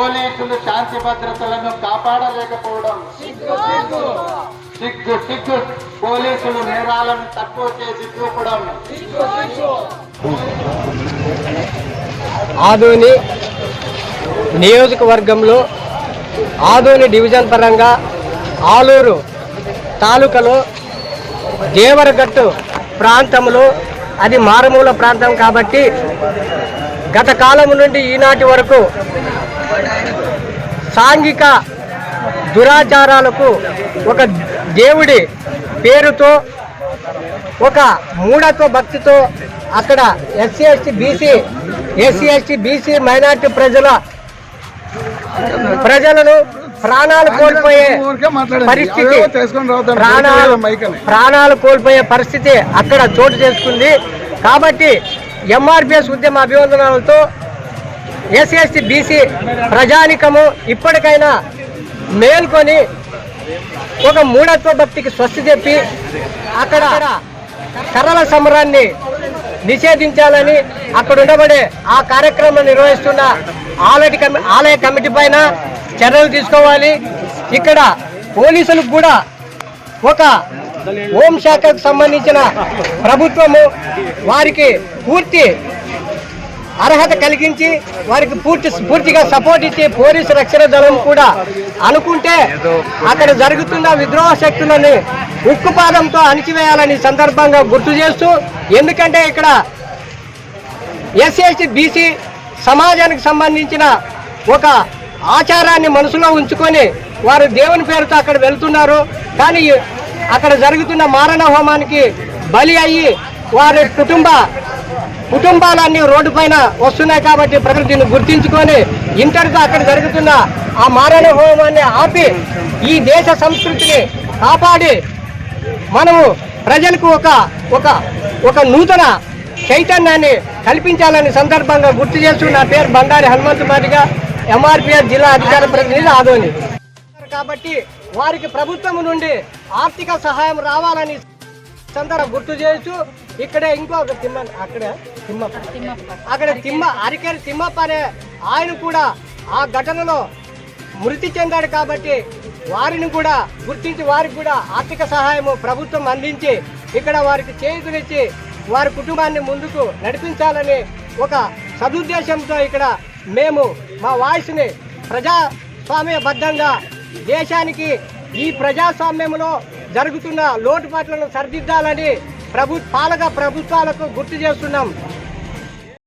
పోలీసులు శాంతి భద్రతలను కాపాడలేకపోవడం సిగ్గు సిగ్గు. పోలీసులు నేరాలను తక్కువ చేసి చూపడం. ఆదోని నియోజకవర్గంలో ఆదోని డివిజన్ పరంగా ఆలూరు తాలూకాలో దేవరగట్టు ప్రాంతంలో అది మారుమూల ప్రాంతం కాబట్టి గత కాలం నుండి ఈనాటి వరకు సాంఘిక దురాచారాలకు ఒక దేవుడి పేరుతో ఒక మూఢత్వ భక్తితో అక్కడ ఎస్సీ ఎస్టీ బీసీ మైనార్టీ ప్రజలను ప్రాణాలు కోల్పోయే పరిస్థితి పరిస్థితి అక్కడ చోటు చేసుకుంది. కాబట్టి ఎంఆర్పిఎస్ ఉద్యమ అభివందనాలతో ఎస్సీ ఎస్టీ బీసీ ప్రజానికము ఇప్పటికైనా మేల్కొని ఒక మూఢత్వ భక్తికి స్వస్తి చెప్పి అక్కడ కర్రల సమరాన్ని నిషేధించాలని అక్కడ ఉండబడే ఆ కార్యక్రమం నిర్వహిస్తున్న ఆలయ కమిటీ పైన చర్యలు తీసుకోవాలి. ఇక్కడ పోలీసులకు కూడా ఒక హోంశాఖకు సంబంధించిన ప్రభుత్వము వారికి పూర్తి అర్హత కలిగించి వారికి పూర్తిగా సపోర్ట్ ఇచ్చి పోలీసు రక్షణ దళం కూడా అనుకుంటే అక్కడ జరుగుతున్న విద్రోహ శక్తులని ఉక్కుపాదంతో అణిచివేయాలని సందర్భంగా గుర్తు చేస్తూ, ఎందుకంటే ఇక్కడ ఎస్సీ ఎస్టీ బీసీ సమాజానికి సంబంధించిన ఒక ఆచారాన్ని మనసులో ఉంచుకొని వారు దేవుని పేరుతో అక్కడ వెళ్తున్నారు. కానీ అక్కడ జరుగుతున్న మారణ హోమానికి బలి అయ్యి వారి కుటుంబాలన్నీ రోడ్డు పైన వస్తున్నాయి. కాబట్టి ప్రజలు దీన్ని గుర్తించుకొని ఇంతటితో అక్కడ జరుగుతున్న ఆ మారణ హోమాన్ని ఆపి ఈ దేశ సంస్కృతిని కాపాడి మనము ప్రజలకు ఒక నూతన చైతన్యాన్ని కల్పించాలని సందర్భంగా గుర్తు చేస్తూ నా పేరు బండారి హనుమంతు మాదిగా, ఎంఆర్పిఎస్ జిల్లా అధికార ప్రతినిధి ఆదోని. కాబట్టి వారికి ప్రభుత్వం నుండి ఆర్థిక సహాయం రావాలని సందర్భం గుర్తు చేస్తూ ఇక్కడే ఇంకొక అరికేరి తిమ్మప్ప అనే ఆయన కూడా ఆ ఘటనలో మృతి చెందాడు. కాబట్టి వారిని కూడా గుర్తించి వారికి కూడా ఆర్థిక సహాయము ప్రభుత్వం అందించి ఇక్కడ వారికి చేయూతనిచ్చి వారి కుటుంబాన్ని ముందుకు నడిపించాలని ఒక సదుద్దేశంతో ఇక్కడ మేము మా వాయిస్ని ప్రజాస్వామ్యబద్ధంగా దేశానికి ఈ ప్రజాస్వామ్యంలో జరుగుతున్న లోటుపాట్లను సరిదిద్దాలని పాలక ప్రభుత్వాలకు గుర్తు చేస్తున్నాం.